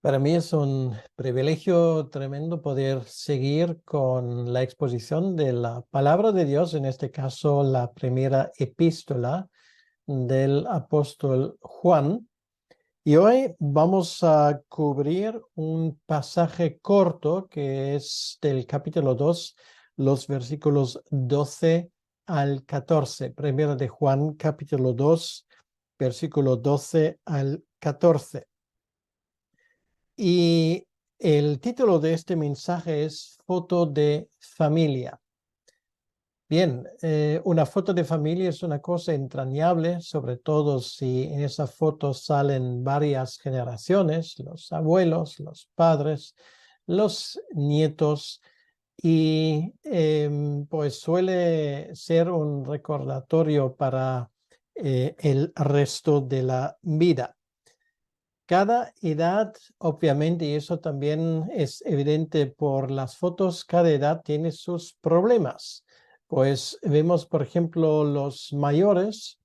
Para mí es un privilegio tremendo poder seguir con la exposición de la palabra de Dios, en este caso la primera epístola del apóstol Juan. Y hoy vamos a cubrir un pasaje corto que es del capítulo 2, los versículos 12 al 14. Primera de Juan, capítulo 2, versículo 12 al 14. Y el título de este mensaje es Foto de familia. Bien, una foto de familia es una cosa entrañable, sobre todo si en esa foto salen varias generaciones, los abuelos, los padres, los nietos, y pues suele ser un recordatorio para el resto de la vida. Cada edad, obviamente, y eso también es evidente por las fotos, cada edad tiene sus problemas. Pues vemos, por ejemplo, los mayores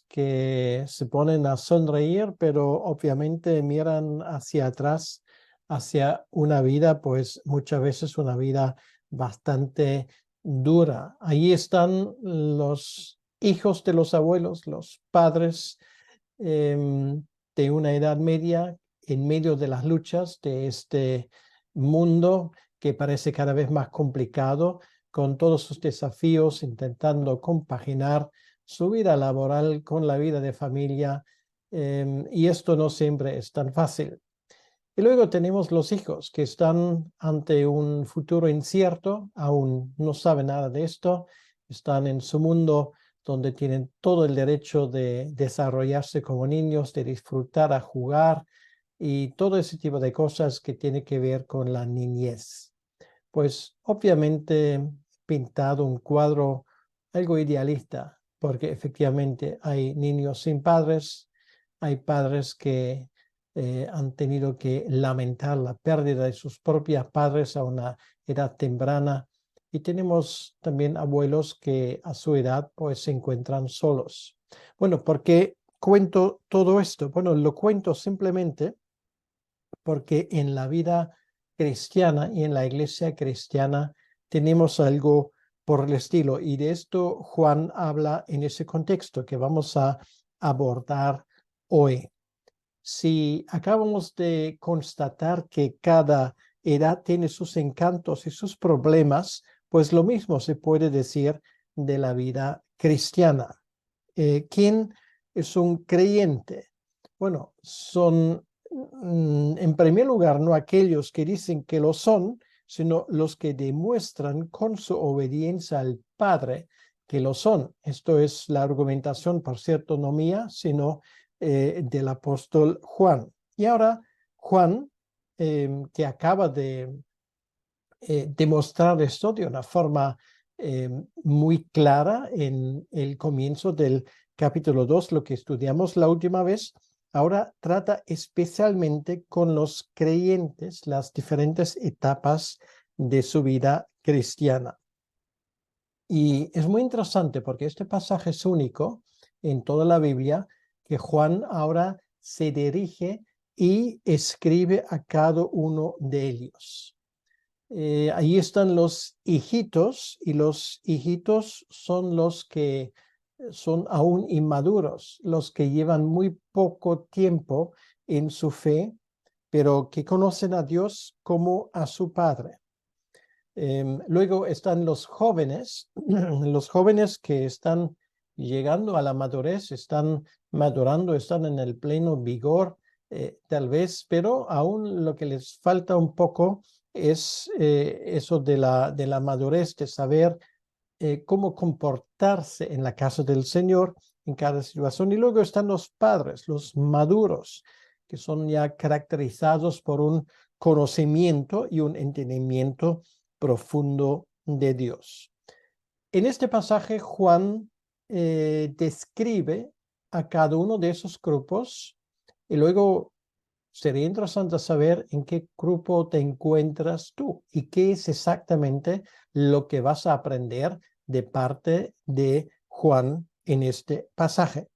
que se ponen a sonreír, pero obviamente miran hacia atrás, hacia una vida, pues muchas veces una vida bastante dura. Ahí están los hijos de los abuelos, los padres. em, de una edad media en medio de las luchas de este mundo que parece cada vez más complicado, con todos sus desafíos, intentando compaginar su vida laboral con la vida de familia, y esto no siempre es tan fácil. Y luego tenemos los hijos que están ante un futuro incierto, aún no saben nada de esto, están en su mundo donde tienen todo el derecho de desarrollarse como niños, de disfrutar a jugar y todo ese tipo de cosas que tiene que ver con la niñez. Pues obviamente he pintado un cuadro algo idealista, porque efectivamente hay niños sin padres, hay padres que han tenido que lamentar la pérdida de sus propios padres a una edad temprana, y tenemos también abuelos que a su edad pues se encuentran solos. Bueno, ¿por qué cuento todo esto? Bueno, lo cuento simplemente porque en la vida cristiana y en la iglesia cristiana tenemos algo por el estilo, y de esto Juan habla en ese contexto que vamos a abordar hoy. Si acabamos de constatar que cada edad tiene sus encantos y sus problemas, pues lo mismo se puede decir de la vida cristiana. ¿Quién es un creyente? Bueno, son, en primer lugar, no aquellos que dicen que lo son, sino los que demuestran con su obediencia al Padre que lo son. Esto es la argumentación, por cierto, no mía, sino del apóstol Juan. Y ahora Juan, que acaba de demostrar esto de una forma muy clara en el comienzo del capítulo 2, lo que estudiamos la última vez, ahora trata especialmente con los creyentes las diferentes etapas de su vida cristiana. Y es muy interesante porque este pasaje es único en toda la Biblia, que Juan ahora se dirige y escribe a cada uno de ellos. Ahí están los hijitos, y los hijitos son los que son aún inmaduros, los que llevan muy poco tiempo en su fe, pero que conocen a Dios como a su Padre. Luego están los jóvenes, los jóvenes que están llegando a la madurez, están madurando, están en el pleno vigor, tal vez, pero aún lo que les falta un poco es eso de la madurez, de saber cómo comportarse en la casa del Señor en cada situación. Y luego están los padres, los maduros, que son ya caracterizados por un conocimiento y un entendimiento profundo de Dios. En este pasaje, Juan describe a cada uno de esos grupos, y luego sería interesante saber en qué grupo te encuentras tú y qué es exactamente lo que vas a aprender de parte de Juan en este pasaje.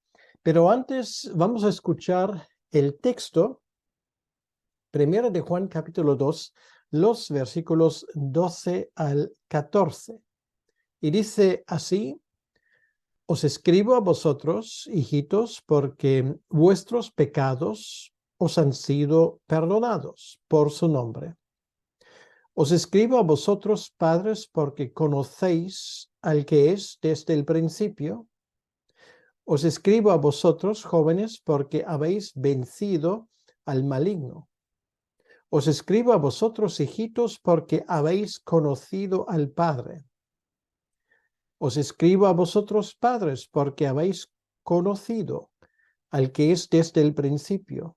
Pero antes vamos a escuchar el texto Primera de Juan capítulo 2, los versículos 12 al 14. Y dice así: os escribo a vosotros, hijitos, porque vuestros pecados os han sido perdonados por su nombre. Os escribo a vosotros, padres, porque conocéis al que es desde el principio. Os escribo a vosotros, jóvenes, porque habéis vencido al maligno. Os escribo a vosotros, hijitos, porque habéis conocido al Padre. Os escribo a vosotros, padres, porque habéis conocido al que es desde el principio.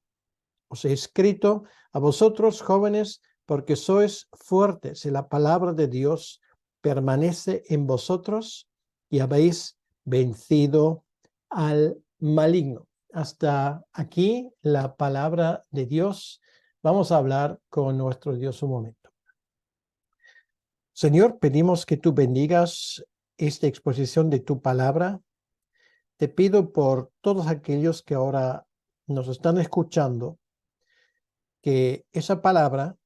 Os he escrito a vosotros, jóvenes, porque sois fuertes y la palabra de Dios permanece en vosotros y habéis vencido al maligno. Hasta aquí la palabra de Dios. Vamos a hablar con nuestro Dios un momento. Señor, pedimos que tú bendigas esta exposición de tu palabra. Te pido por todos aquellos que ahora nos están escuchando, que esa palabra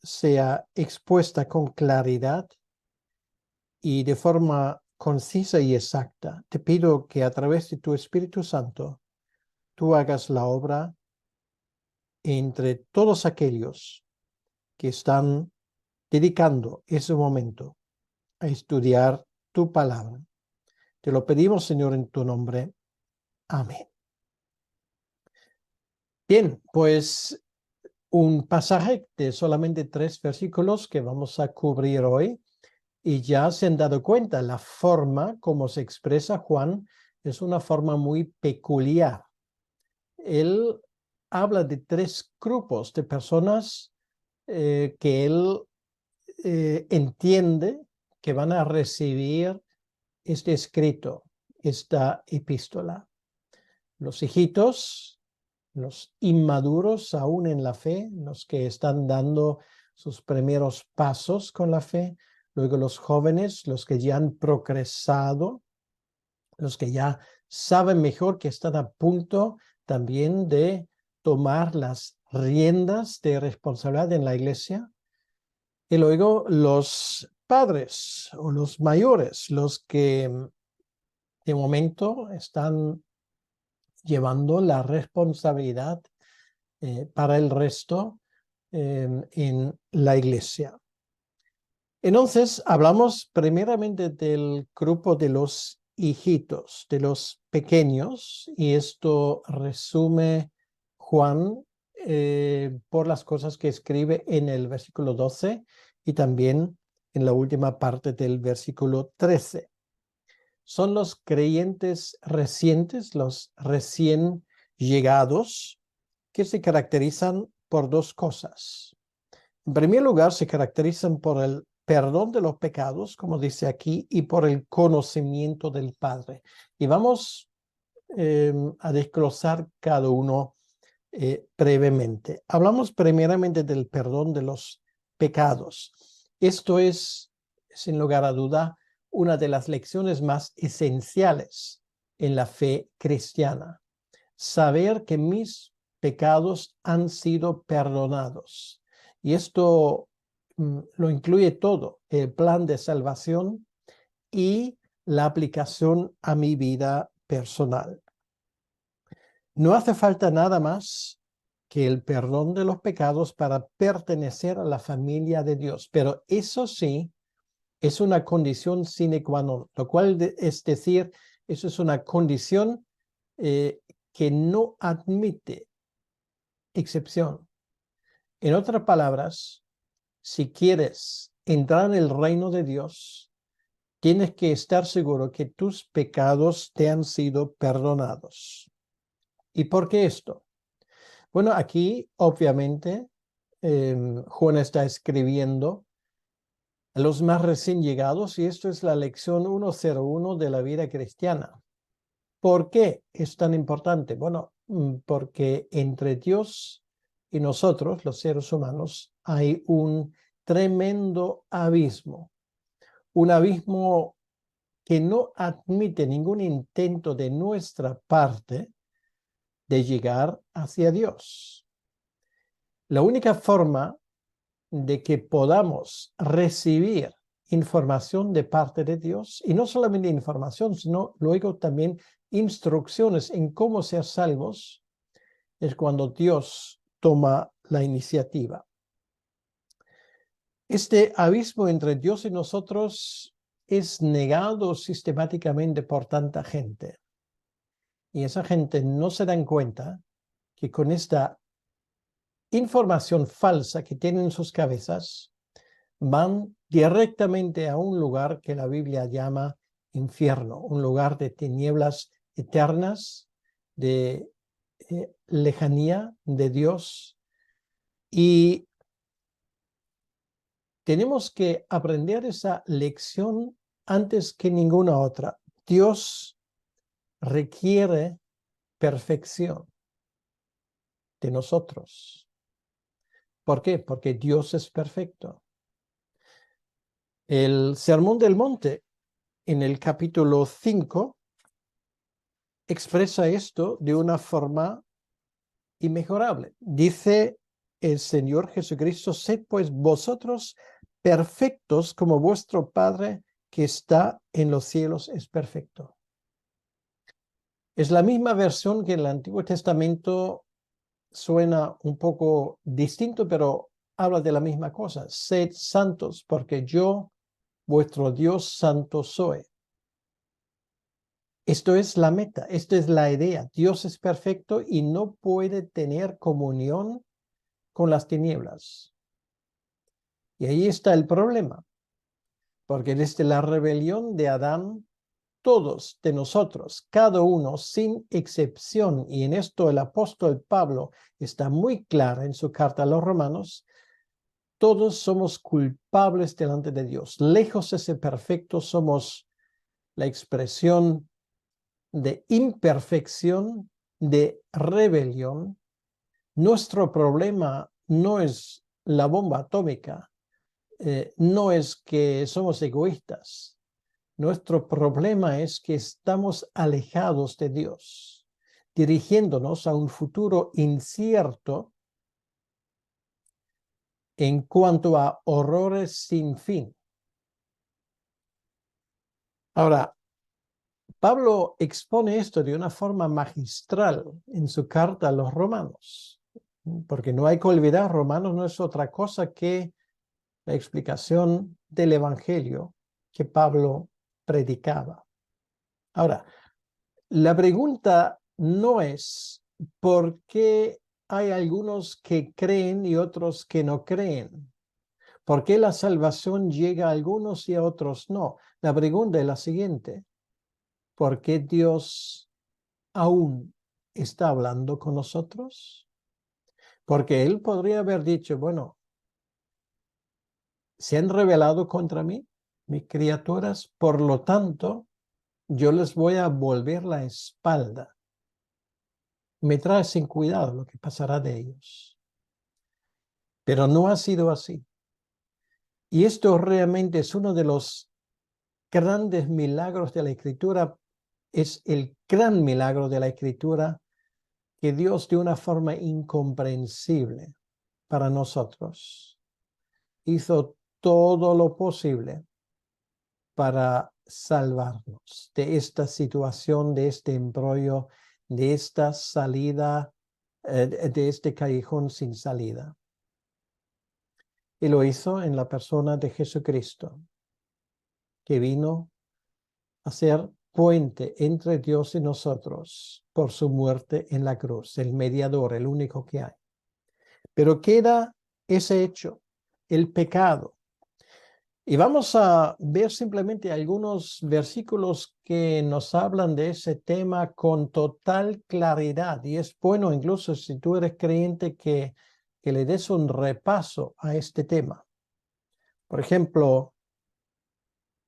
sea expuesta con claridad y de forma concisa y exacta. Te pido que a través de tu Espíritu Santo tú hagas la obra entre todos aquellos que están dedicando ese momento a estudiar tu palabra. Te lo pedimos, Señor, en tu nombre. Amén. Bien, pues un pasaje de solamente 3 versículos que vamos a cubrir hoy, y ya se han dado cuenta, la forma como se expresa Juan es una forma muy peculiar. Él habla de 3 grupos de personas que él entiende que van a recibir este escrito, esta epístola. Los hijitos, los inmaduros aún en la fe, los que están dando sus primeros pasos con la fe. Luego los jóvenes, los que ya han progresado, los que ya saben mejor, que están a punto también de tomar las riendas de responsabilidad en la iglesia. Y luego los padres o los mayores, los que de momento están llevando la responsabilidad para el resto en la iglesia. Entonces, hablamos primeramente del grupo de los hijitos, de los pequeños, y esto resume Juan por las cosas que escribe en el versículo 12 y también en la última parte del versículo 13. Son los creyentes recientes, los recién llegados, que se caracterizan por 2 cosas. En primer lugar, se caracterizan por el perdón de los pecados, como dice aquí, y por el conocimiento del Padre. Y vamos a desglosar cada uno brevemente. Hablamos primeramente del perdón de los pecados. Esto es, sin lugar a duda, una de las lecciones más esenciales en la fe cristiana. Saber que mis pecados han sido perdonados. Y esto lo incluye todo, el plan de salvación y la aplicación a mi vida personal. No hace falta nada más que el perdón de los pecados para pertenecer a la familia de Dios, pero eso sí, es una condición sine qua non, lo cual es decir, eso es una condición que no admite excepción. En otras palabras, si quieres entrar en el reino de Dios, tienes que estar seguro que tus pecados te han sido perdonados. ¿Y por qué esto? Bueno, aquí obviamente Juan está escribiendo a los más recién llegados y esto es la lección 101 de la vida cristiana. ¿Por qué es tan importante? Bueno, porque entre Dios y nosotros, los seres humanos, hay un tremendo abismo. Un abismo que no admite ningún intento de nuestra parte de llegar hacia Dios. La única forma de que podamos recibir información de parte de Dios, y no solamente información, sino luego también instrucciones en cómo ser salvos, es cuando Dios toma la iniciativa. Este abismo entre Dios y nosotros es negado sistemáticamente por tanta gente. Y esa gente no se dan cuenta que con esta información falsa que tienen en sus cabezas, van directamente a un lugar que la Biblia llama infierno, un lugar de tinieblas eternas, de lejanía de Dios. Y tenemos que aprender esa lección antes que ninguna otra. Dios requiere perfección de nosotros. ¿Por qué? Porque Dios es perfecto. El Sermón del Monte, en el capítulo 5, expresa esto de una forma inmejorable. Dice el Señor Jesucristo: sed pues vosotros perfectos como vuestro Padre que está en los cielos es perfecto. Es la misma versión que en el Antiguo Testamento, suena un poco distinto, pero habla de la misma cosa. Sed santos, porque yo, vuestro Dios santo, soy. Esto es la meta, esto es la idea. Dios es perfecto y no puede tener comunión con las tinieblas. Y ahí está el problema, porque desde la rebelión de Adán, todos de nosotros, cada uno sin excepción, y en esto el apóstol Pablo está muy claro en su carta a los Romanos, todos somos culpables delante de Dios. Lejos de ser perfectos, somos la expresión de imperfección, de rebelión. Nuestro problema no es la bomba atómica, no es que somos egoístas. Nuestro problema es que estamos alejados de Dios, dirigiéndonos a un futuro incierto en cuanto a horrores sin fin. Ahora, Pablo expone esto de una forma magistral en su carta a los Romanos, porque no hay que olvidar, Romanos no es otra cosa que la explicación del Evangelio que Pablo predicaba. Ahora, la pregunta no es por qué hay algunos que creen y otros que no creen. ¿Por qué la salvación llega a algunos y a otros no? La pregunta es la siguiente: ¿por qué Dios aún está hablando con nosotros? Porque Él podría haber dicho: bueno, se han rebelado contra mí, mis criaturas, por lo tanto, yo les voy a volver la espalda. Me trae sin cuidado lo que pasará de ellos. Pero no ha sido así. Y esto realmente es uno de los grandes milagros de la Escritura. Es el gran milagro de la Escritura, que Dios, de una forma incomprensible para nosotros, hizo todo lo posible para salvarnos de esta situación, de este embrollo, de esta salida, de este callejón sin salida. Y lo hizo en la persona de Jesucristo, que vino a ser puente entre Dios y nosotros por su muerte en la cruz, el mediador, el único que hay. Pero queda ese hecho, el pecado. Y vamos a ver simplemente algunos versículos que nos hablan de ese tema con total claridad. Y es bueno, incluso si tú eres creyente, que le des un repaso a este tema. Por ejemplo,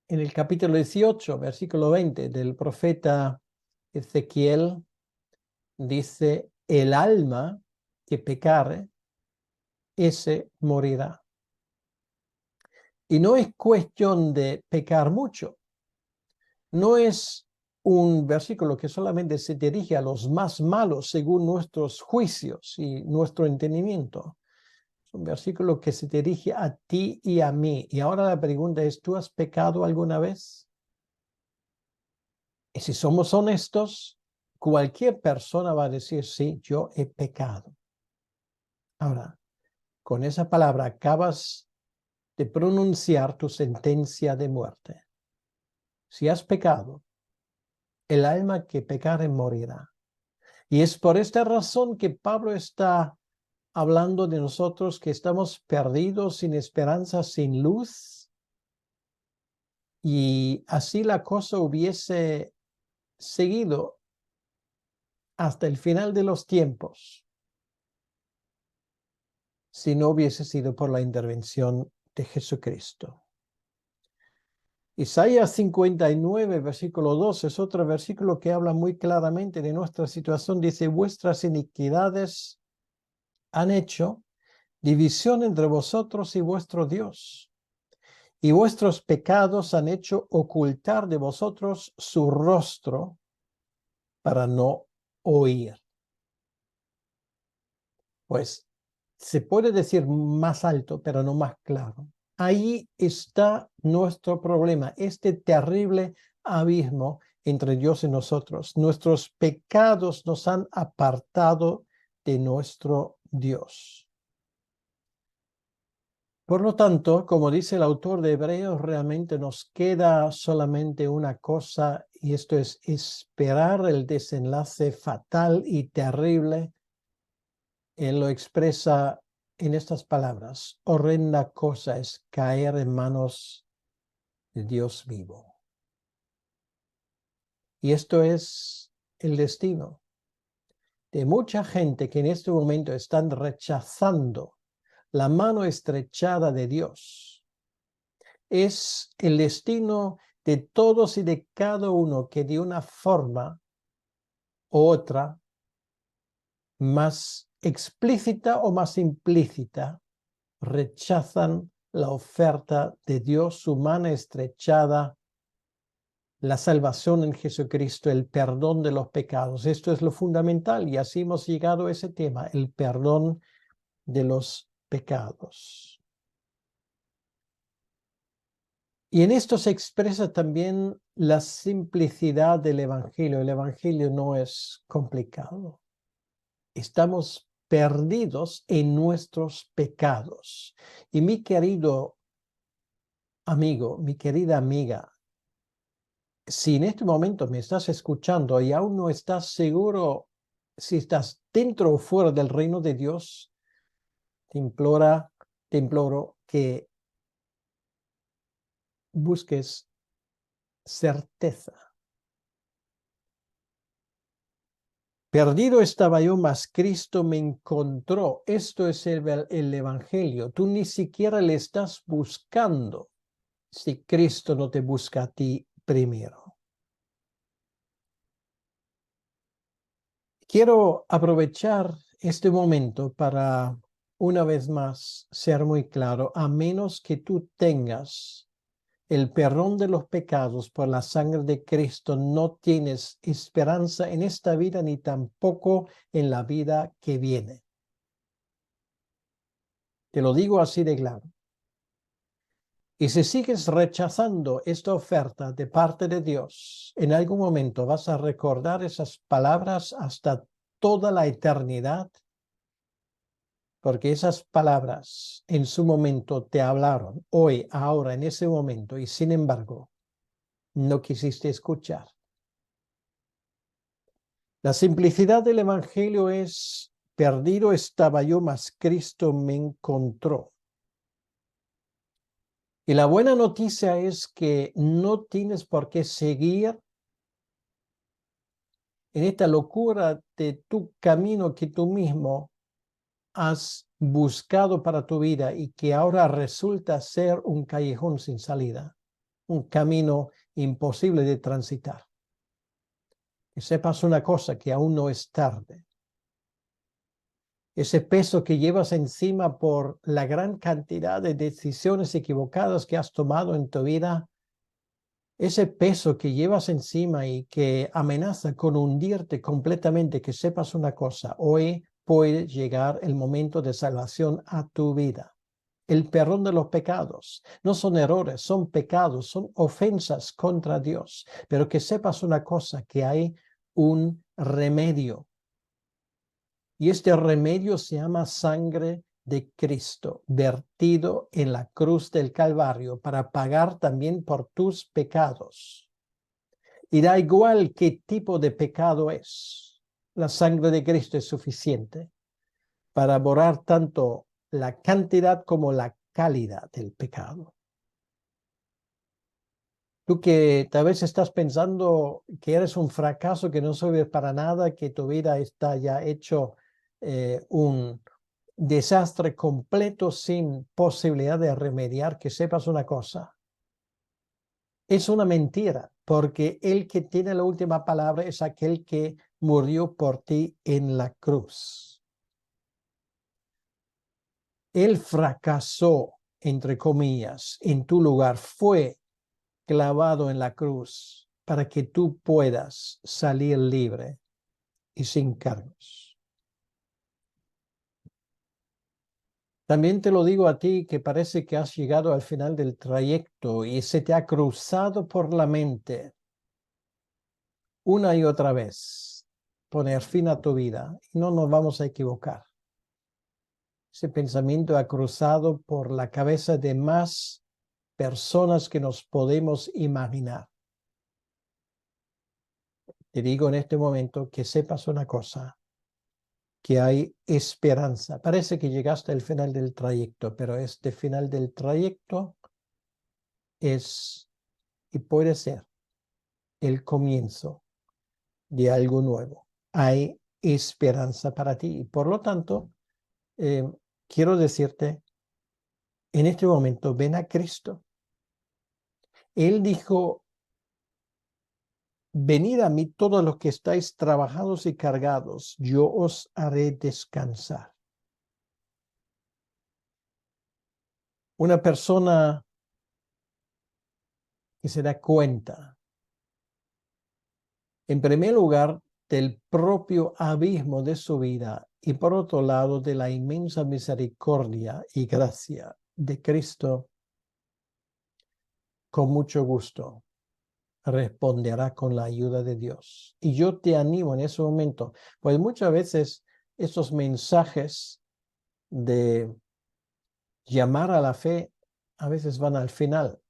en el capítulo 18, versículo 20 del profeta Ezequiel, dice: el alma que pecare, ese morirá. Y no es cuestión de pecar mucho. No es un versículo que solamente se dirige a los más malos según nuestros juicios y nuestro entendimiento, Es un versículo que se dirige a ti y a mí. Y ahora la pregunta es, ¿tú has pecado alguna vez? Y si somos honestos, cualquier persona va a decir, sí, yo he pecado. Ahora, con esa palabra acabas de pronunciar tu sentencia de muerte. Si has pecado, el alma que pecare morirá. Y es por esta razón que Pablo está hablando de nosotros que estamos perdidos, sin esperanza, sin luz. Y así la cosa hubiese seguido hasta el final de los tiempos si no hubiese sido por la intervención de Jesucristo. Isaías 59, versículo 2, es otro versículo que habla muy claramente de nuestra situación. Dice, vuestras iniquidades han hecho división entre vosotros y vuestro Dios, y vuestros pecados han hecho ocultar de vosotros su rostro para no oír. Pues se puede decir más alto, pero no más claro. Ahí está nuestro problema, este terrible abismo entre Dios y nosotros. Nuestros pecados nos han apartado de nuestro Dios. Por lo tanto, como dice el autor de Hebreos, realmente nos queda solamente una cosa, y esto es esperar el desenlace fatal y terrible. Él lo expresa en estas palabras: horrenda cosa es caer en manos de Dios vivo. Y esto es el destino de mucha gente que en este momento están rechazando la mano estrechada de Dios. Es el destino de todos y de cada uno que de una forma u otra, más explícita o más implícita, rechazan la oferta de Dios, su mano estrechada, la salvación en Jesucristo, el perdón de los pecados. Esto es lo fundamental y así hemos llegado a ese tema, el perdón de los pecados. Y en esto se expresa también la simplicidad del Evangelio. El Evangelio no es complicado. Estamos perdidos en nuestros pecados. Y mi querido amigo, mi querida amiga, si en este momento me estás escuchando y aún no estás seguro si estás dentro o fuera del reino de Dios, te imploro que busques certeza. Perdido estaba yo, mas Cristo me encontró. Esto es el Evangelio. Tú ni siquiera le estás buscando si Cristo no te busca a ti primero. Quiero aprovechar este momento para una vez más ser muy claro. A menos que tú tengas el perdón de los pecados por la sangre de Cristo, no tienes esperanza en esta vida ni tampoco en la vida que viene. Te lo digo así de claro. Y si sigues rechazando esta oferta de parte de Dios, en algún momento vas a recordar esas palabras hasta toda la eternidad, porque esas palabras en su momento te hablaron, hoy, ahora, en ese momento, y sin embargo, no quisiste escuchar. La simplicidad del Evangelio es: perdido estaba yo, mas Cristo me encontró. Y la buena noticia es que no tienes por qué seguir en esta locura de tu camino que tú mismo has buscado para tu vida y que ahora resulta ser un callejón sin salida, un camino imposible de transitar. Que sepas una cosa, que aún no es tarde. Ese peso que llevas encima por la gran cantidad de decisiones equivocadas que has tomado en tu vida, ese peso que llevas encima y que amenaza con hundirte completamente, que sepas una cosa: hoy puede llegar el momento de salvación a tu vida. El perdón de los pecados no son errores, son pecados, son ofensas contra Dios. Pero que sepas una cosa, que hay un remedio. Y este remedio se llama sangre de Cristo, vertido en la cruz del Calvario para pagar también por tus pecados. Y da igual qué tipo de pecado es. La sangre de Cristo es suficiente para borrar tanto la cantidad como la calidad del pecado. Tú que tal vez estás pensando que eres un fracaso, que no sirves para nada, que tu vida está ya hecho un desastre completo sin posibilidad de remediar, que sepas una cosa. Es una mentira, porque el que tiene la última palabra es aquel que murió por ti en la cruz. Él fracasó, entre comillas, en tu lugar, fue clavado en la cruz para que tú puedas salir libre y sin cargos. También te lo digo a ti, que parece que has llegado al final del trayecto y se te ha cruzado por la mente una y otra vez poner fin a tu vida, y no nos vamos a equivocar. Ese pensamiento ha cruzado por la cabeza de más personas que nos podemos imaginar. Te digo en este momento que sepas una cosa, que hay esperanza. Parece que llegaste al final del trayecto, pero este final del trayecto es y puede ser el comienzo de algo nuevo. Hay esperanza para ti. Y por lo tanto, quiero decirte, en este momento, ven a Cristo. Él dijo, venid a mí todos los que estáis trabajados y cargados, yo os haré descansar. Una persona que se da cuenta, en primer lugar, del propio abismo de su vida y por otro lado, de la inmensa misericordia y gracia de Cristo, con mucho gusto responderá con la ayuda de Dios. Y yo te animo en ese momento, pues muchas veces esos mensajes de llamar a la fe a veces van al final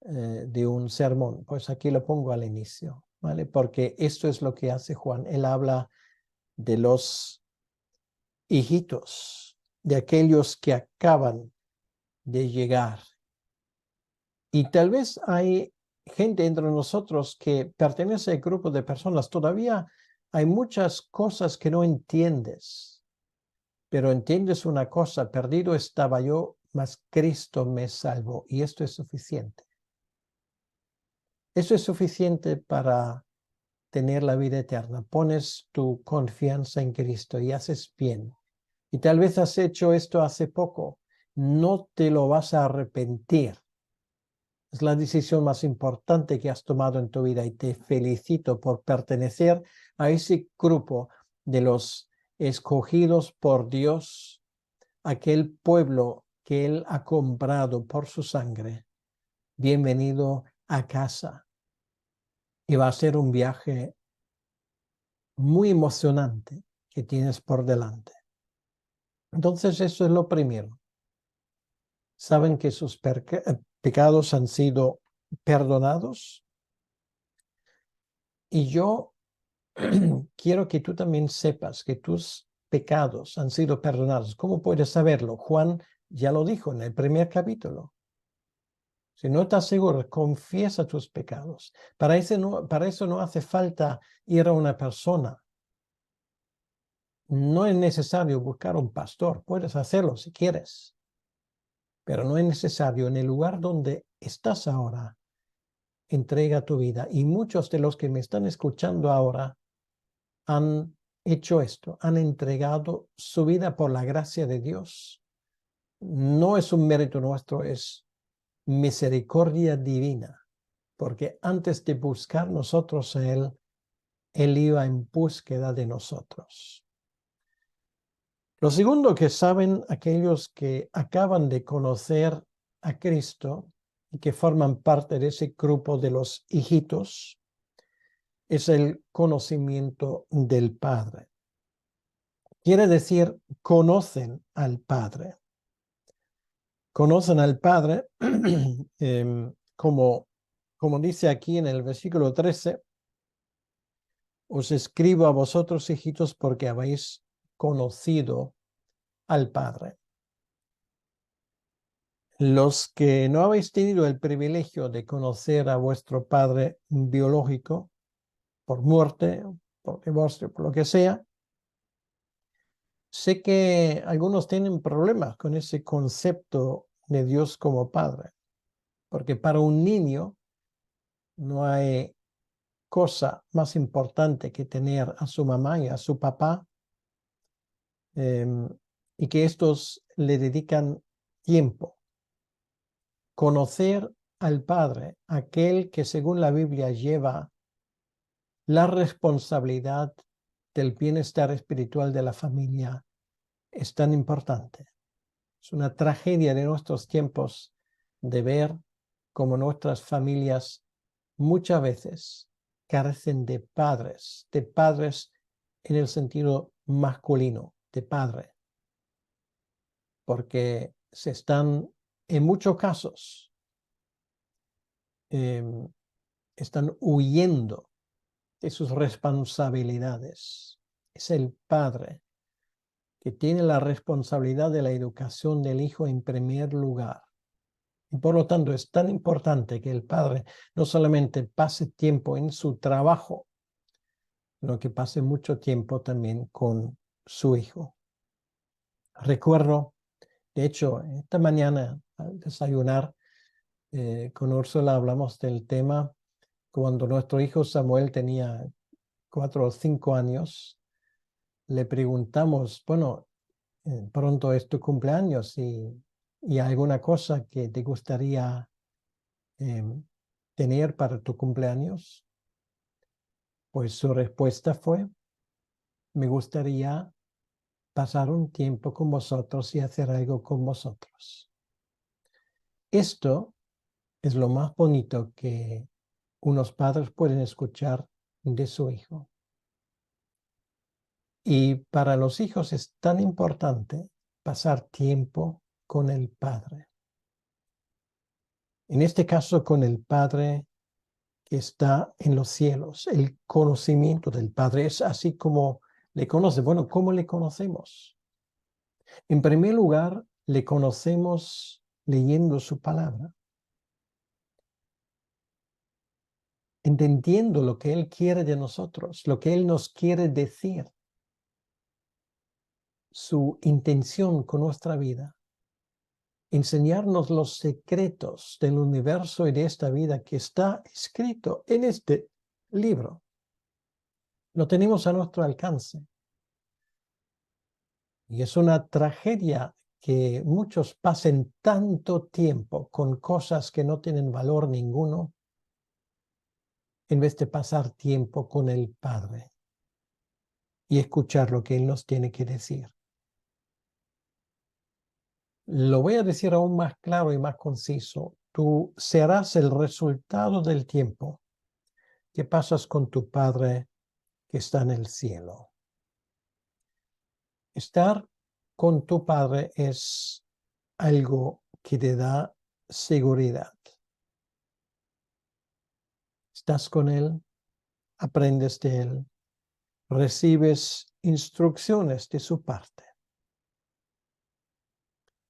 de un sermón. Pues aquí lo pongo al inicio, ¿vale? Porque esto es lo que hace Juan. Él habla de los hijitos, de aquellos que acaban de llegar. Y tal vez hay gente entre nosotros que pertenece al grupo de personas. Todavía hay muchas cosas que no entiendes, pero entiendes una cosa: perdido estaba yo, mas Cristo me salvó. Y esto es suficiente. Eso es suficiente para tener la vida eterna. Pones tu confianza en Cristo y haces bien. Y tal vez has hecho esto hace poco. No te lo vas a arrepentir. Es la decisión más importante que has tomado en tu vida y te felicito por pertenecer a ese grupo de los escogidos por Dios, aquel pueblo que Él ha comprado por su sangre. Bienvenido a casa. Y va a ser un viaje muy emocionante que tienes por delante. Entonces, eso es lo primero. Saben que sus pecados han sido perdonados. Y yo quiero que tú también sepas que tus pecados han sido perdonados. ¿Cómo puedes saberlo? Juan ya lo dijo en el primer capítulo. Si no estás seguro, confiesa tus pecados. Para eso no hace falta ir a una persona. No es necesario buscar un pastor. Puedes hacerlo si quieres. Pero no es necesario. En el lugar donde estás ahora, entrega tu vida. Y muchos de los que me están escuchando ahora han hecho esto, han entregado su vida por la gracia de Dios. No es un mérito nuestro, es misericordia divina, porque antes de buscar nosotros a Él, Él iba en búsqueda de nosotros. Lo segundo que saben aquellos que acaban de conocer a Cristo y que forman parte de ese grupo de los hijitos es el conocimiento del Padre. Quiere decir, conocen al Padre. Conocen al Padre, como dice aquí en el versículo 13, os escribo a vosotros, hijitos, porque habéis conocido al Padre. Los que no habéis tenido el privilegio de conocer a vuestro padre biológico, por muerte, por divorcio, por lo que sea, sé que algunos tienen problemas con ese concepto de Dios como padre, porque para un niño no hay cosa más importante que tener a su mamá y a su papá, eh, y que estos le dedican tiempo. Conocer al Padre, aquel que según la Biblia lleva la responsabilidad del bienestar espiritual de la familia, es tan importante. Es una tragedia de nuestros tiempos de ver cómo nuestras familias muchas veces carecen de padres en el sentido masculino, de padre, porque se están, en muchos casos, eh, están huyendo de sus responsabilidades. Es el padre que tiene la responsabilidad de la educación del hijo en primer lugar. Y por lo tanto es tan importante que el padre no solamente pase tiempo en su trabajo, sino que pase mucho tiempo también con su hijo. Recuerdo, de hecho, esta mañana al desayunar con Úrsula hablamos del tema cuando nuestro hijo Samuel tenía 4 o 5 años. Le preguntamos, bueno, pronto es tu cumpleaños y alguna cosa que te gustaría tener para tu cumpleaños. Pues su respuesta fue, me gustaría pasar un tiempo con vosotros y hacer algo con vosotros. Esto es lo más bonito que unos padres pueden escuchar de su hijo. Y para los hijos es tan importante pasar tiempo con el padre. En este caso, con el Padre que está en los cielos. El conocimiento del Padre es así como le conoce. Bueno, ¿cómo le conocemos? En primer lugar, le conocemos leyendo su palabra, entendiendo lo que Él quiere de nosotros, lo que Él nos quiere decir, su intención con nuestra vida. Enseñarnos los secretos del universo y de esta vida que está escrito en este libro. Lo tenemos a nuestro alcance. Y es una tragedia que muchos pasen tanto tiempo con cosas que no tienen valor ninguno, en vez de pasar tiempo con el Padre y escuchar lo que Él nos tiene que decir. Lo voy a decir aún más claro y más conciso. Tú serás el resultado del tiempo que pasas con tu Padre que está en el cielo. Estar con tu Padre es algo que te da seguridad. Estás con Él, aprendes de Él, recibes instrucciones de su parte.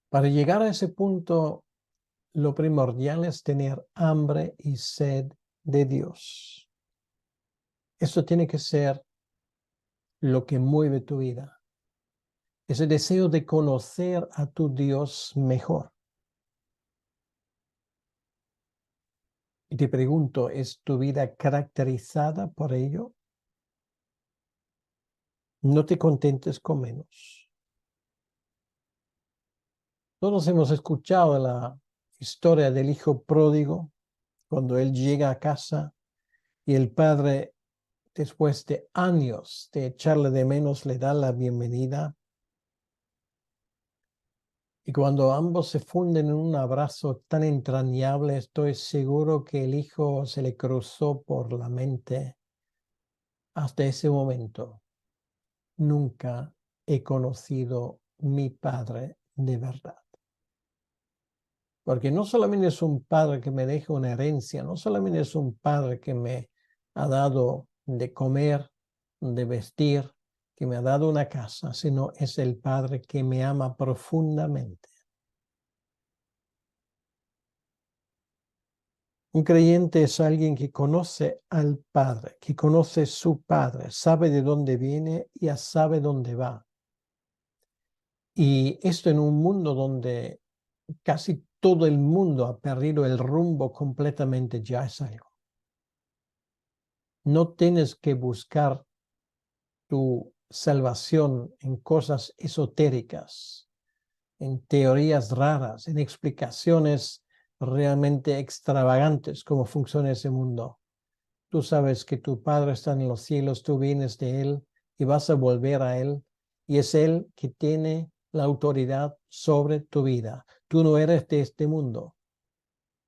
Para llegar a ese punto, lo primordial es tener hambre y sed de Dios. Eso tiene que ser lo que mueve tu vida. Ese deseo de conocer a tu Dios mejor. Y te pregunto, ¿es tu vida caracterizada por ello? No te contentes con menos. Todos hemos escuchado la historia del hijo pródigo, cuando él llega a casa y el padre, después de años de echarle de menos, le da la bienvenida. Y cuando ambos se funden en un abrazo tan entrañable, estoy seguro que el hijo se le cruzó por la mente hasta ese momento. Nunca he conocido mi padre de verdad. Porque no solamente es un padre que me deja una herencia, no solamente es un padre que me ha dado de comer, de vestir, que me ha dado una casa, sino es el padre que me ama profundamente. Un creyente es alguien que conoce al Padre, que conoce su Padre, sabe de dónde viene y ya sabe dónde va. Y esto en un mundo donde casi todo el mundo ha perdido el rumbo completamente, ya es algo. No tienes que buscar tu salvación en cosas esotéricas, en teorías raras, en explicaciones realmente extravagantes cómo funciona ese mundo. Tú sabes que tu Padre está en los cielos, tú vienes de Él y vas a volver a Él, y es Él que tiene la autoridad sobre tu vida. Tú no eres de este mundo.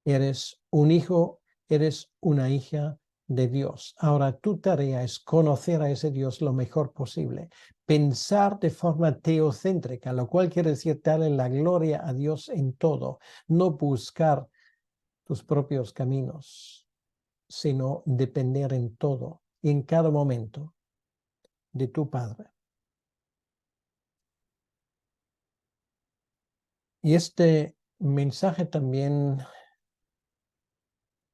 Eres un hijo, eres una hija de Dios. Ahora tu tarea es conocer a ese Dios lo mejor posible. Pensar de forma teocéntrica, lo cual quiere decir darle la gloria a Dios en todo. No buscar tus propios caminos, sino depender en todo y en cada momento de tu Padre. Y este mensaje también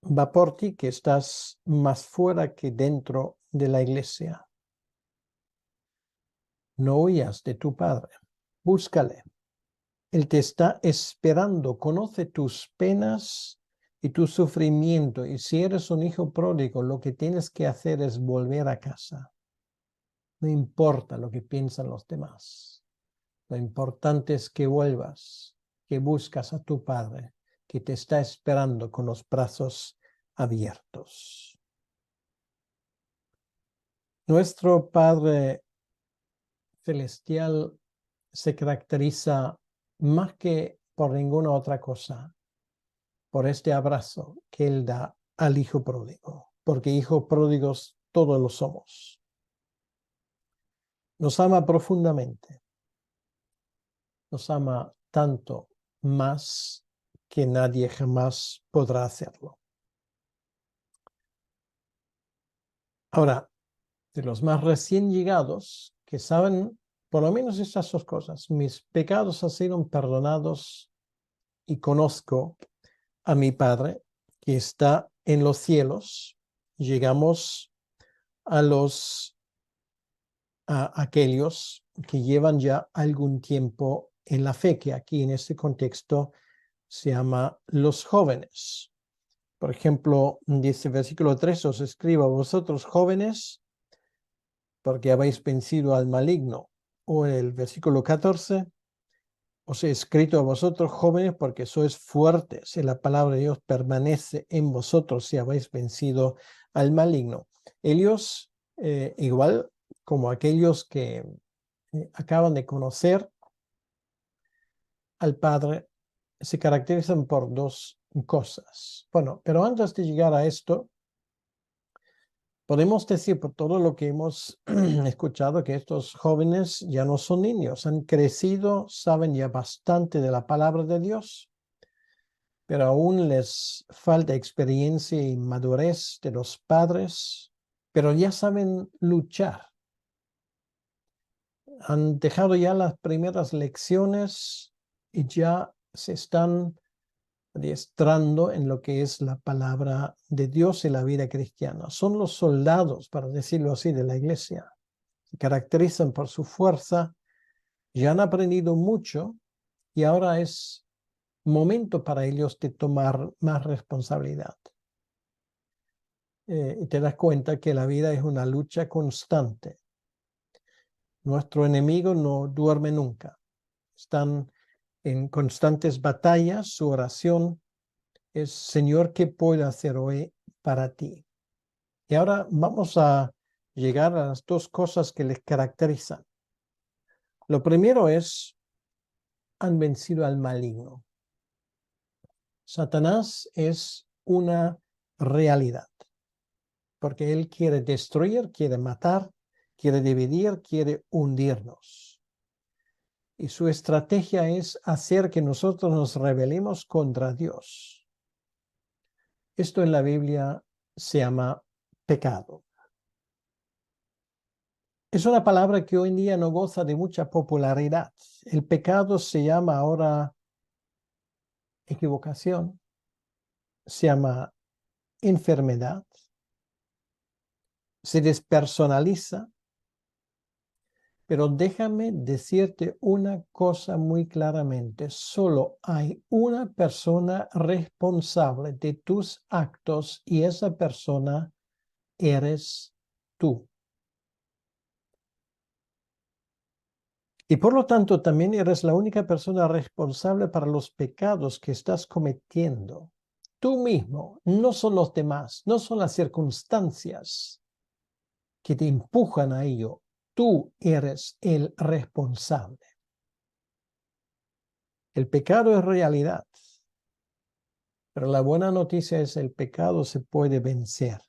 va por ti, que estás más fuera que dentro de la iglesia. No huyas de tu Padre, búscale. Él te está esperando, conoce tus penas y tu sufrimiento. Y si eres un hijo pródigo, lo que tienes que hacer es volver a casa. No importa lo que piensan los demás. Lo importante es que vuelvas, que buscas a tu Padre, que te está esperando con los brazos abiertos. Nuestro Padre Celestial se caracteriza más que por ninguna otra cosa, por este abrazo que Él da al hijo pródigo, porque hijos pródigos todos lo somos. Nos ama profundamente, nos ama tanto más que nadie jamás podrá hacerlo. Ahora, de los más recién llegados, que saben por lo menos estas dos cosas: mis pecados han sido perdonados y conozco a mi Padre que está en los cielos. Llegamos a aquellos que llevan ya algún tiempo en la fe, que aquí en este contexto se llama los jóvenes. Por ejemplo, dice versículo 3, os escribo a vosotros jóvenes porque habéis vencido al maligno. O el versículo 14, os he escrito a vosotros jóvenes porque sois fuertes y la palabra de Dios permanece en vosotros y habéis vencido al maligno. Ellos, igual como aquellos que acaban de conocer al Padre, se caracterizan por dos cosas. Bueno, pero antes de llegar a esto, podemos decir por todo lo que hemos escuchado que estos jóvenes ya no son niños, han crecido, saben ya bastante de la palabra de Dios, pero aún les falta experiencia y madurez de los padres, pero ya saben luchar. Han dejado ya las primeras lecciones y ya se están adiestrando en lo que es la palabra de Dios y la vida cristiana. Son los soldados, para decirlo así, de la iglesia. Se caracterizan por su fuerza, ya han aprendido mucho y ahora es momento para ellos de tomar más responsabilidad. Y te das cuenta que la vida es una lucha constante. Nuestro enemigo no duerme nunca. Están en constantes batallas. Su oración es: Señor, ¿qué puedo hacer hoy para ti? Y ahora vamos a llegar a las dos cosas que les caracterizan. Lo primero es han vencido al maligno. Satanás es una realidad, porque él quiere destruir, quiere matar, quiere dividir, quiere hundirnos. Y su estrategia es hacer que nosotros nos rebelemos contra Dios. Esto en la Biblia se llama pecado. Es una palabra que hoy en día no goza de mucha popularidad. El pecado se llama ahora equivocación, se llama enfermedad, se despersonaliza. Pero déjame decirte una cosa muy claramente. Solo hay una persona responsable de tus actos y esa persona eres tú. Y por lo tanto también eres la única persona responsable para los pecados que estás cometiendo. Tú mismo, no son los demás, no son las circunstancias que te empujan a ello. Tú eres el responsable. El pecado es realidad, pero la buena noticia es el pecado se puede vencer.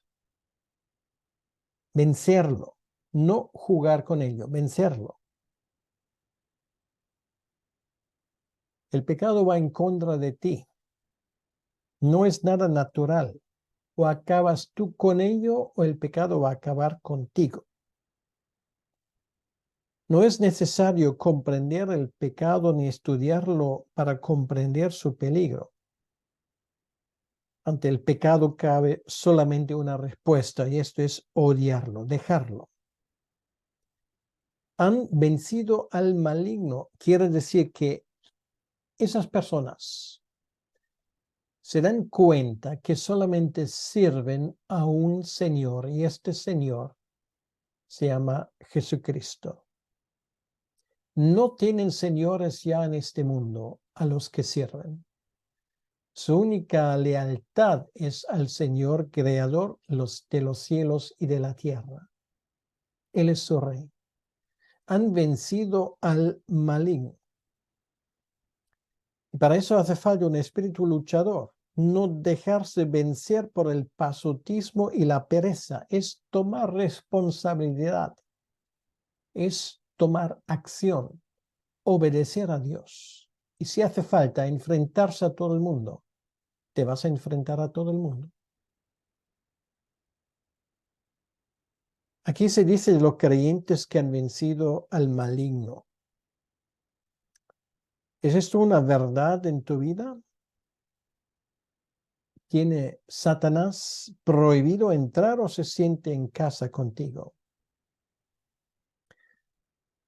Vencerlo, no jugar con ello, vencerlo. El pecado va en contra de ti. No es nada natural. O acabas tú con ello o el pecado va a acabar contigo. No es necesario comprender el pecado ni estudiarlo para comprender su peligro. Ante el pecado cabe solamente una respuesta y esto es odiarlo, dejarlo. Han vencido al maligno. Quiere decir que esas personas se dan cuenta que solamente sirven a un Señor y este Señor se llama Jesucristo. No tienen señores ya en este mundo a los que sirven. Su única lealtad es al Señor creador de los cielos y de la tierra. Él es su rey. Han vencido al maligno. Y para eso hace falta un espíritu luchador. No dejarse vencer por el pasotismo y la pereza. Es tomar responsabilidad. Es tomar acción. Obedecer a Dios. Y si hace falta enfrentarse a todo el mundo, te vas a enfrentar a todo el mundo. Aquí se dice de los creyentes que han vencido al maligno. ¿Es esto una verdad en tu vida? ¿Tiene Satanás prohibido entrar o se siente en casa contigo?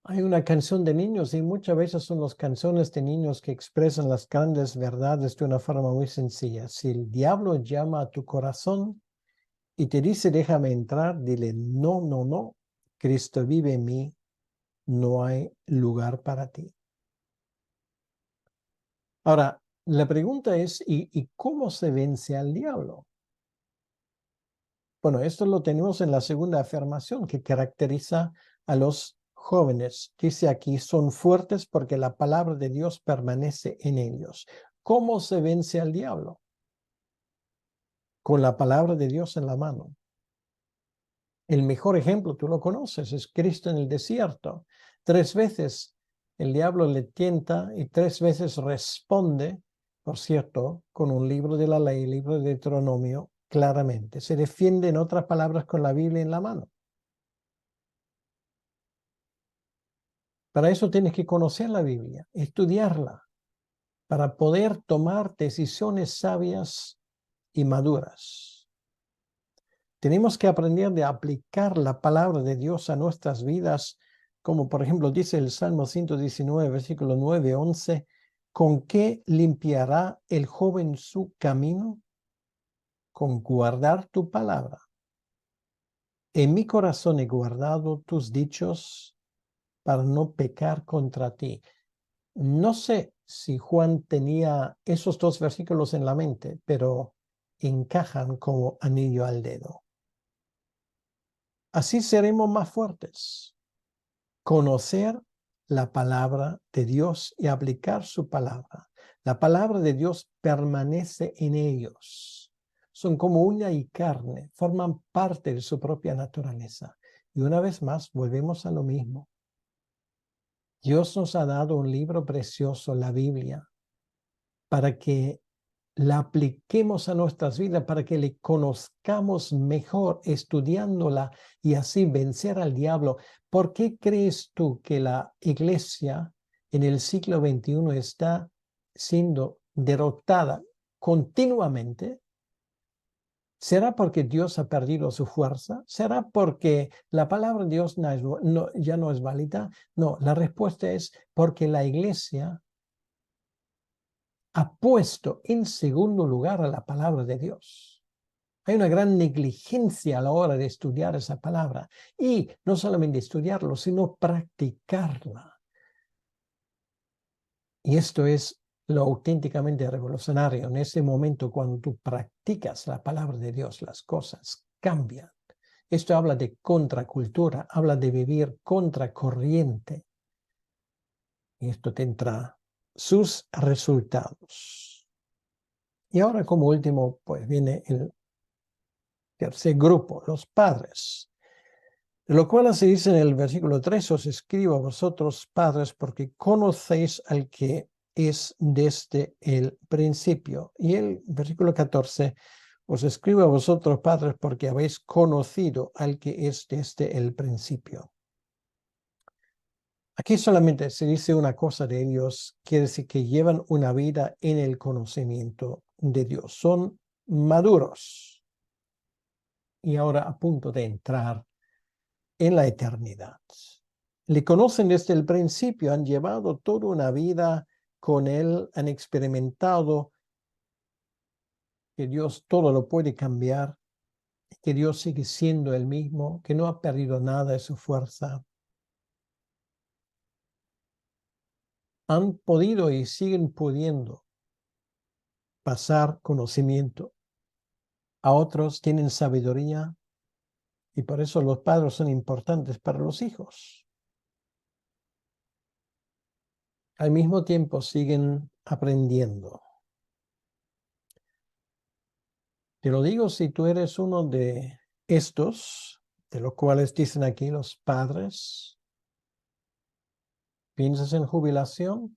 Hay una canción de niños y muchas veces son las canciones de niños que expresan las grandes verdades de una forma muy sencilla. Si el diablo llama a tu corazón y te dice déjame entrar, dile no, no, no. Cristo vive en mí, no hay lugar para ti. Ahora, la pregunta es, ¿y cómo se vence al diablo? Bueno, esto lo tenemos en la segunda afirmación que caracteriza a los jóvenes. Dice aquí, son fuertes porque la palabra de Dios permanece en ellos. ¿Cómo se vence al diablo? Con la palabra de Dios en la mano. El mejor ejemplo, tú lo conoces, es Cristo en el desierto. 3 veces el diablo le tienta y 3 veces responde, por cierto, con un libro de la ley, libro de Deuteronomio, claramente. Se defiende, en otras palabras, con la Biblia en la mano. Para eso tienes que conocer la Biblia, estudiarla, para poder tomar decisiones sabias y maduras. Tenemos que aprender de aplicar la palabra de Dios a nuestras vidas, como por ejemplo dice el Salmo 119, versículo 9-11, ¿con qué limpiará el joven su camino? Con guardar tu palabra. En mi corazón he guardado tus dichos para no pecar contra ti. No sé si Juan tenía esos 2 versículos en la mente, pero encajan como anillo al dedo. Así seremos más fuertes. Conocer la palabra de Dios y aplicar su palabra. La palabra de Dios permanece en ellos. Son como uña y carne, forman parte de su propia naturaleza. Y una vez más, volvemos a lo mismo. Dios nos ha dado un libro precioso, la Biblia, para que la apliquemos a nuestras vidas, para que le conozcamos mejor, estudiándola y así vencer al diablo. ¿Por qué crees tú que la iglesia en el siglo XXI está siendo derrotada continuamente? ¿Será porque Dios ha perdido su fuerza? ¿Será porque la palabra de Dios ya no es válida? No, la respuesta es porque la iglesia ha puesto en segundo lugar a la palabra de Dios. Hay una gran negligencia a la hora de estudiar esa palabra. Y no solamente estudiarlo, sino practicarla. Y esto es lo auténticamente revolucionario. En ese momento, cuando tú practicas la palabra de Dios, las cosas cambian. Esto habla de contracultura, habla de vivir contracorriente. Y esto tendrá sus resultados. Y ahora, como último, pues viene el tercer grupo, los padres. De lo cual se dice en el versículo 3, os escribo a vosotros, padres, porque conocéis al que es desde el principio. Y el versículo 14, os escribo a vosotros, padres, porque habéis conocido al que es desde el principio. Aquí solamente se dice una cosa de ellos, quiere decir que llevan una vida en el conocimiento de Dios. Son maduros y ahora a punto de entrar en la eternidad. Le conocen desde el principio, han llevado toda una vida con Él, han experimentado que Dios todo lo puede cambiar, que Dios sigue siendo el mismo, que no ha perdido nada de su fuerza. Han podido y siguen pudiendo pasar conocimiento. A otros tienen sabiduría y por eso los padres son importantes para los hijos. Al mismo tiempo siguen aprendiendo. Te lo digo si tú eres uno de estos, de los cuales dicen aquí los padres, piensas en jubilación,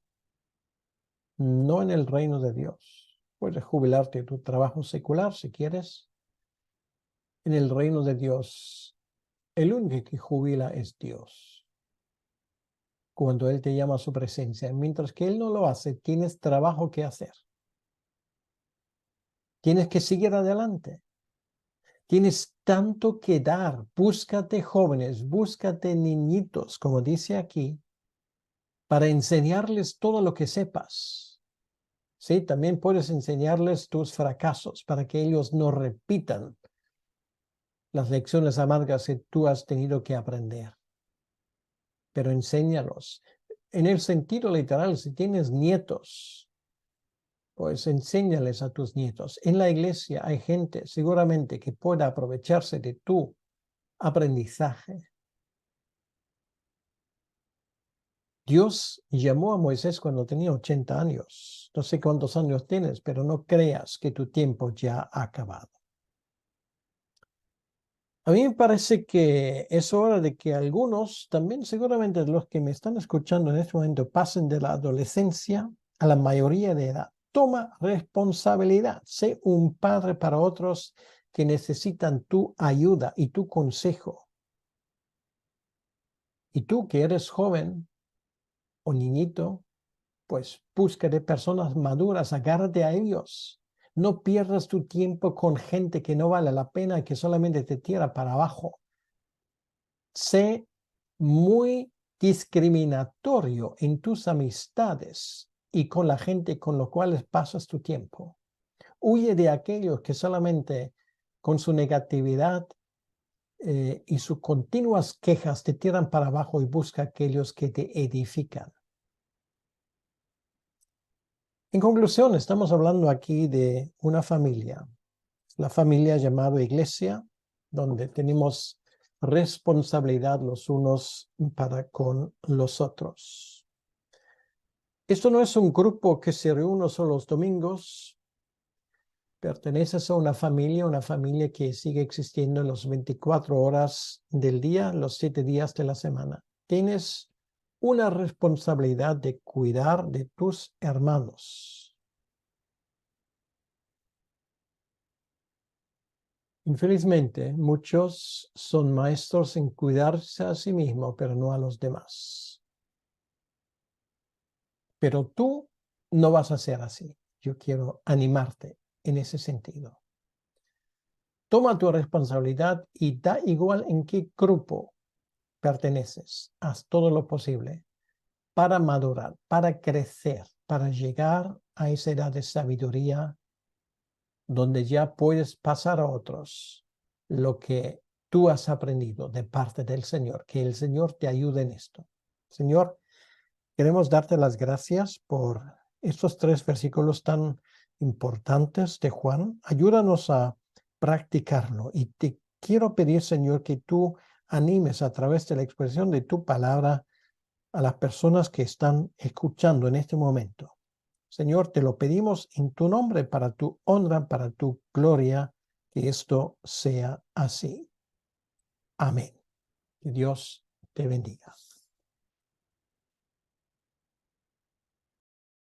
no en el reino de Dios. Puedes jubilarte de tu trabajo secular si quieres. En el reino de Dios, el único que jubila es Dios. Cuando Él te llama a su presencia, mientras que Él no lo hace, tienes trabajo que hacer. Tienes que seguir adelante. Tienes tanto que dar. Búscate jóvenes, búscate niñitos, como dice aquí, para enseñarles todo lo que sepas. Sí, también puedes enseñarles tus fracasos para que ellos no repitan las lecciones amargas que tú has tenido que aprender. Pero enséñalos. En el sentido literal, si tienes nietos, pues enséñales a tus nietos. En la iglesia hay gente seguramente que pueda aprovecharse de tu aprendizaje. Dios llamó a Moisés cuando tenía 80 años. No sé cuántos años tienes, pero no creas que tu tiempo ya ha acabado. A mí me parece que es hora de que algunos, también seguramente los que me están escuchando en este momento, pasen de la adolescencia a la mayoría de edad. Toma responsabilidad. Sé un padre para otros que necesitan tu ayuda y tu consejo. Y tú que eres joven o niñito, pues búscate personas maduras, agárrate a ellos. No pierdas tu tiempo con gente que no vale la pena, que solamente te tira para abajo. Sé muy discriminatorio en tus amistades y con la gente con la cual pasas tu tiempo. Huye de aquellos que solamente con su negatividad y sus continuas quejas te tiran para abajo y busca aquellos que te edifican. En conclusión, estamos hablando aquí de una familia, la familia llamada iglesia, donde tenemos responsabilidad los unos para con los otros. Esto no es un grupo que se reúne solo los domingos. Perteneces a una familia que sigue existiendo en las 24 horas del día, los 7 días de la semana. Tienes una responsabilidad de cuidar de tus hermanos. Infelizmente, muchos son maestros en cuidarse a sí mismos, pero no a los demás. Pero tú no vas a ser así. Yo quiero animarte en ese sentido. Toma tu responsabilidad y da igual en qué grupo perteneces. Haz todo lo posible para madurar, para crecer, para llegar a esa edad de sabiduría donde ya puedes pasar a otros lo que tú has aprendido de parte del Señor. Que el Señor te ayude en esto. Señor, queremos darte las gracias por estos 3 versículos tan importantes de Juan. Ayúdanos a practicarlo y te quiero pedir, Señor, que tú animes a través de la expresión de tu palabra a las personas que están escuchando en este momento. Señor, te lo pedimos en tu nombre, para tu honra, para tu gloria, que esto sea así. Amén. Que Dios te bendiga.